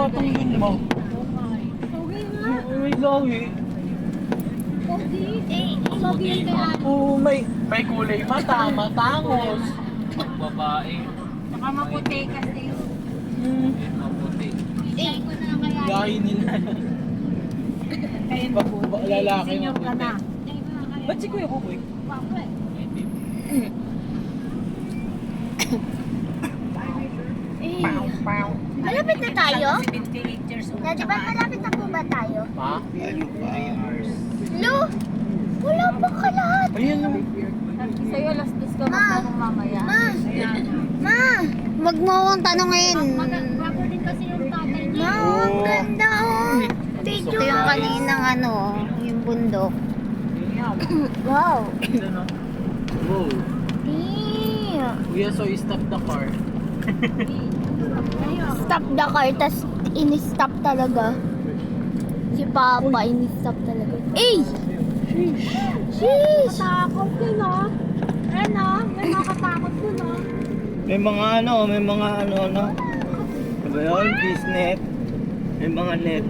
patungin mo. Pogi nga. May lawi. Pogi. Pogi yan kaya. Oo, may kulay mata, matangos. Babae. Saka maputi kasi. Maputi. Iyan ko na kaya. Lahi nila. Kaya Lalaki senior ka na. Ba't si Kuya Kukoy? Wapo eh. Malapit na tayo? 78 years old. Di ba malapit na po ba tayo? Ha? Lu, wala pa ka lahat. Ayan o. Sa'yo, alas 10 ka Ma. magtanong mamaya. Ma, ma, wag mo akong tanungin. Wapo din kasi yung tatay niya. Ma, ang ganda oh. Video. Ito yung kaninang ano, yung bundok. Wow. Ano? Wow. Damn. Kuya, so stop the car. Stop the car, tas in-stop talaga. Si Papa, in-stop talaga. Eh! Sheesh! Takot yun ah. Ano? Yan nakatakot yun ah. May mga ano. Ano ba yun? Fishnet. May mga net.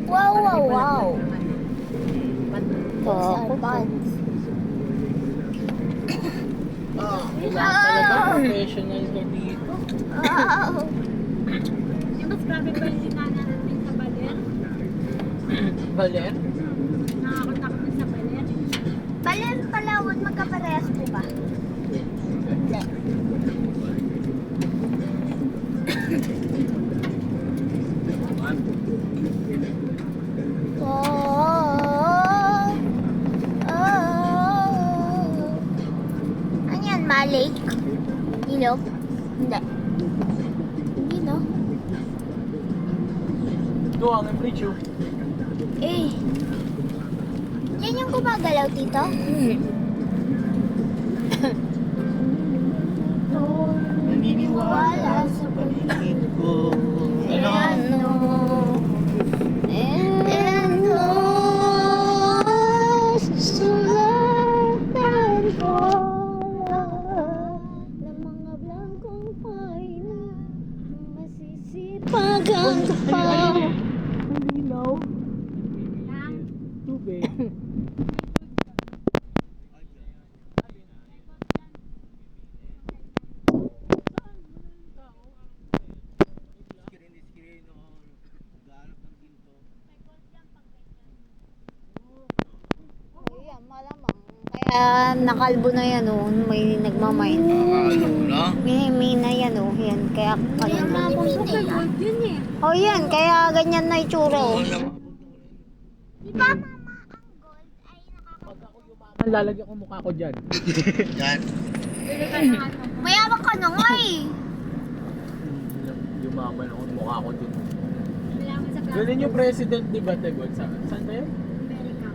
Wow, wow, wow. Takot. Buds. Talaga professional ka dito. Wow. Di mas grabe ba yung sinana natin sa baler? Baler? Nakakatakot din sa baler. Balan palawad, magkaparehas po ba? Hindi. Oh, ano yan, Malik? Ilog? Hindi. Hindi, no? Ito ang bridge oh. Eh. Yan yung gumagalaw, tito? Naniniwala sa Paligid ko. ano? And sulatan ko ng mga blangkong paina masisipagan ka pa. Ang linaw. Tubig. Yan, malamang. Kaya nakalbo na yan oh, may nagmamain. Nakakalo na. May na yan oh, yan. Kaya ano na. Gold yun eh. Oh yan, kaya ganyan na itsura oh. Di ba, mama, ang gold ay Pag ako yumaman, lalagyan ko mukha ko dyan. Yan. Bili ka ng ano. Mayaman ka na nga eh. Yumaman ako, mukha ko dun. Kailangan sa plaza. Ganun yung president, di ba, Tegol? Saan ba yun? America.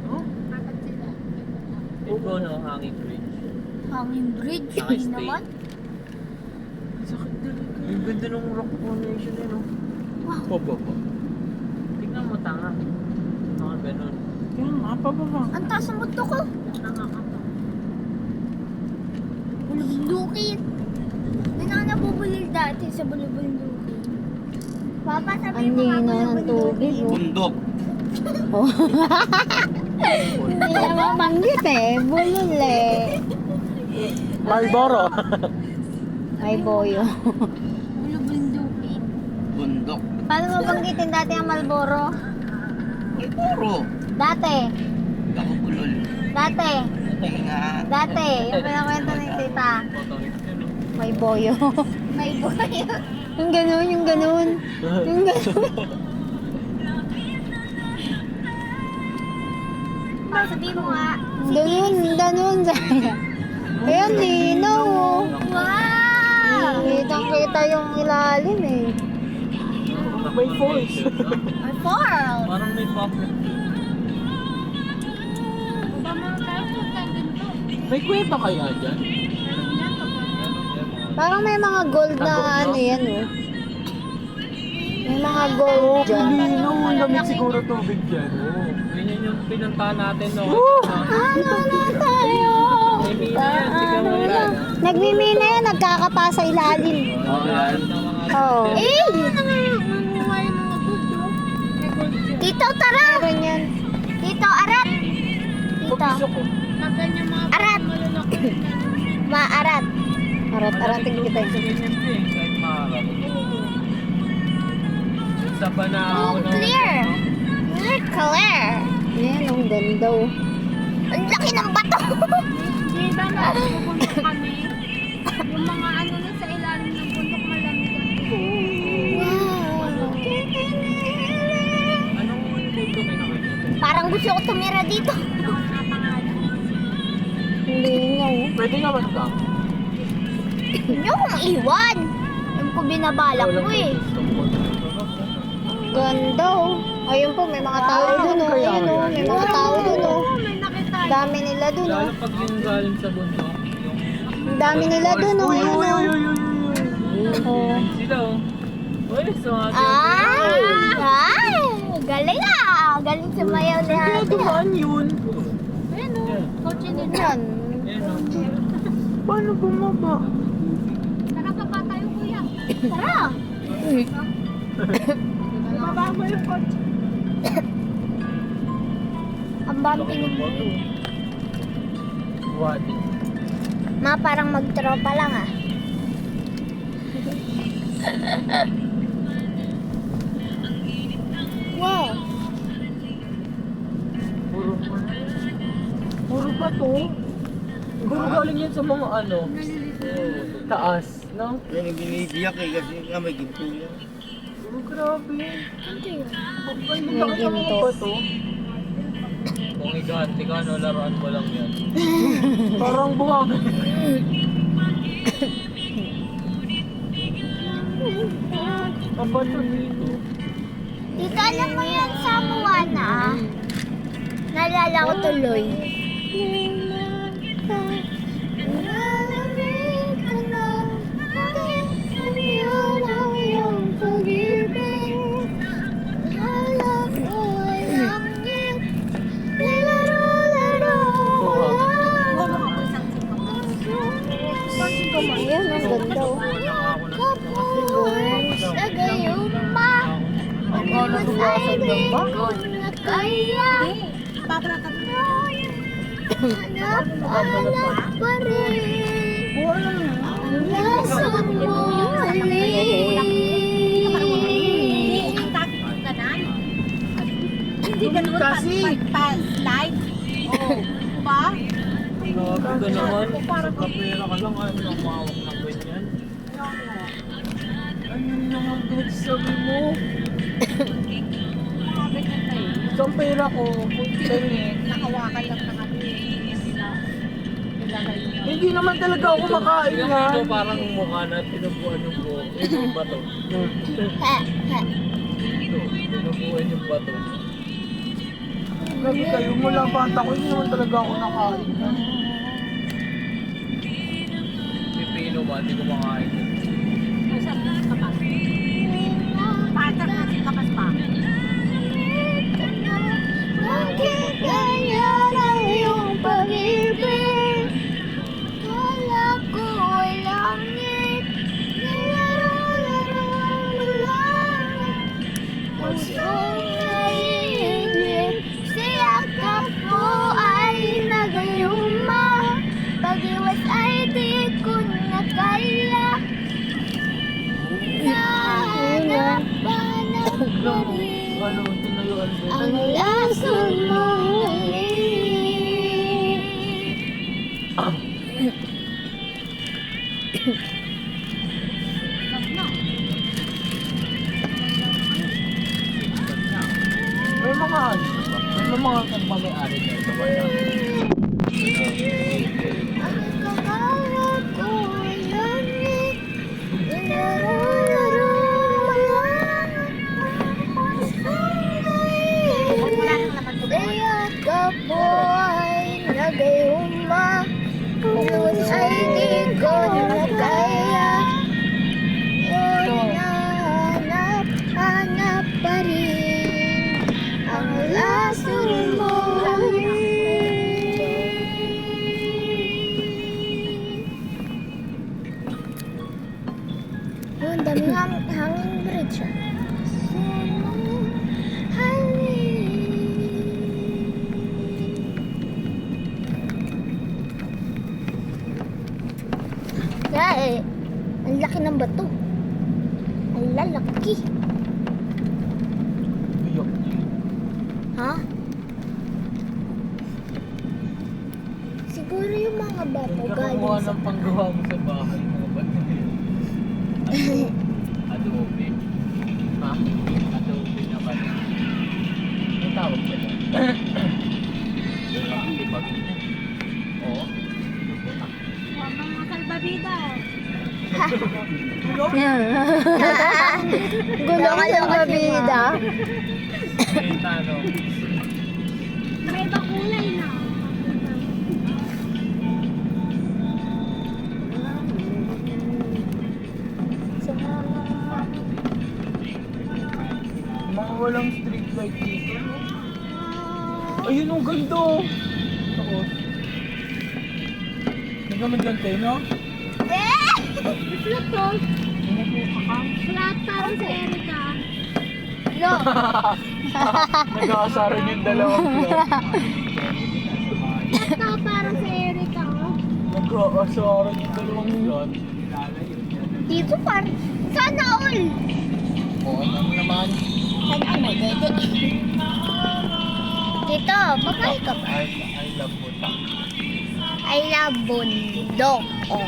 Oh? Apat sila. Ito no, hanging bridge. Hanging bridge, Saka hindi stay. naman. Sakit talaga. Yung ganda ng rock formation eh no. Po. Tignan mo tanga. Mga ganun. Kaya nga, pababa. Ang taas ng mundo ko. Bulubundukin. Hindi na nabubulil dati sa bulubundukin. Papa, sabi Ang mo nga linaw ng tubig oh. Bundok. Oh. Hindi na mabanggit eh, bulol eh. Marlboro. Ay boyo. Bulubundukin. Bundok. Paano mabanggitin dati ang Malboro? Ay puro. Dati. Nakapulol. Dati. Tinga. Dati. Yung pinakwento ni tita. May boyo. May boy. Yung ganun, yung ganun. Yung ganun. Sabi mo nga. Ganun, ganun. Ayan, linaw oh. Wow! Kitang-kita yung ilalim eh. May force. May fall. Parang may pocket. May kwenta kaya dyan? Parang may mga gold na ano yan oh. May mga gold dyan. Linaw, ang lamig siguro tubig dyan. Oh. Ganyan yung pinuntahan natin no. Ano na tayo? Paano na? Nagmimina yan, nagkakapa sa ilalim. Oh, yan. Oh. Eh! gusto ko. Pag ganyan mga Arat. maluloko yung ganyan. Maarat. Arat-arating kita. Sa ganyan din, kahit maharap. Sa pa na Oh, ako clear. Clear. Ayan, ang ganda oh. Ang laki ng bato. Di ba nagpupunta kami? Yung mga ano na sa ilalim ng bundok malamig. Anong mundo kayo nakakita? Parang gusto ko tumira dito. Hindi nga oh. Pwede naman ka. Hindi akong iwan. Yung ko binabalak mo eh. Ganda oh. Ayun po, may mga tao dun oh. Ayun oh, may mga tao dun oh. May nakita. Dami nila dun oh. Lalo pag yung galing sa bundok, yung Ang dami nila dun oh. Uy, Ayun uy, oh. uy, uy, uy. Oh. sila oh. Uy, sa mga Ay! Galing ah! Galing sumayaw ni Kaya ate. dumaan yun. Ayan o. Kotse nila. Yan. Ayan oh. Paano bumaba? Tara pa ba tayo kuya? Tara! Bumaba mo yung kotse. Ang bumping ng What? mga parang magtropa lang ah. Wow! Puro ba to? Siguro galing yan sa mga ano, taas, no? Yan yung binibiyak eh, kasi nga may ginto yan. Puro grabe. Ay, May laki ng ginto. ba to? Kung iganti ka, no, laruan mo lang yan. Parang buwag. Ang bato dito. Dito alam mo yan sa Moana ah. Naalala ko tuloy. Ayan, ang ganda oh. Sa gayuma, Nadugasan lang ba? kaya hanap pa rin ang lason mo Hindi ganun Kasi. pa-slide. Oo. Ba? Grabe ka naman. Sa kapera ka lang, ayaw lang mawak ng ganyan. Ano naman pinagsasabi mo? Grabe ka tayo. Isang pera ko, punti Nakawakan lang ng ano eh. Nilagay yung Hindi naman talaga ako makain Tingnan yan. mo ito, parang mukha na tinubuan yung buhok. Yung bato. Ito, tinubuan yung bato. Grabe kayo, mula bata ko, hindi naman talaga ako nakain yan. Pipino ba? Hindi ko makain. Masarap na kapas. Patak natin kapas pa. Nakikaya ng iyong pag-ibig. Kala ko ay langit. Nilaro-laro mo lang. Pusong naiinip. Siyakap mo ay nagayuma. Pag-iwas ay di ko na kaya. Nahanap pa rin Ano, tinayuan din. ang lason mo May mga ano ba? May mga nagmamayari na ito ba na? ang kaharap ko ay langit. Nilaro-laro mo lang. Siyakap mo ay nagayuma. Kung ay di ko na kaya. Hanap pa rin ang lason mo. Lalaki. Iyak. Ha? Siguro yung mga bata Huwag ka galing kumuha sa... ng panggawa mo sa bahay. Mga bata. Adobe. Ha? Adobe na ba? Ang tawag ba ito? Oo. Mga salbabida. Gulo ka lang babida. May tanong. May iba kulay na. Mga walang street light dito. Ayun ang ganda. Ako. Hindi ka magantay, no? Flat to. Flat parang sa Erika. No. Nag-aasaran yung dalawang plot. Flat to parang sa Erika. Nag-aasaran yung dalawang plot. Dito par. Sana all. Oo, ano naman? Sana all. Dito, babae ka ba? I love buta. I love bundok. Oh.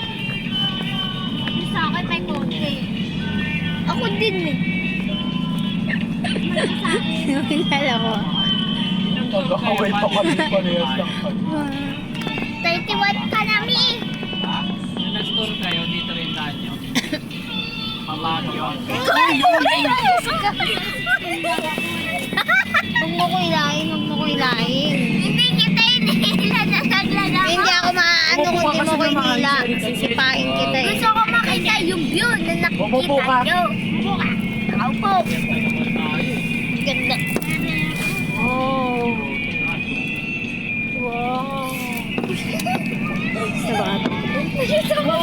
Yung sa akin may konti. Ako din eh. May sa akin. Pinala ko. Nag-away pa kami parehas ng kanya. 31 ka nami. Nung nag-store kayo, dito rin tayo. Pamagyo. Huwag mo ko ilain, huwag mo ko ilain. Hindi kita inihila na naglalako. Hindi ako maano kung di mo ko inila. Sisipain kita eh. Gusto ko makita yung view na Bumubo nakikita ka. nyo. Bumubo ka. Nakaupo. Ganda. Oh. Wow. Sa bata. Nakita mo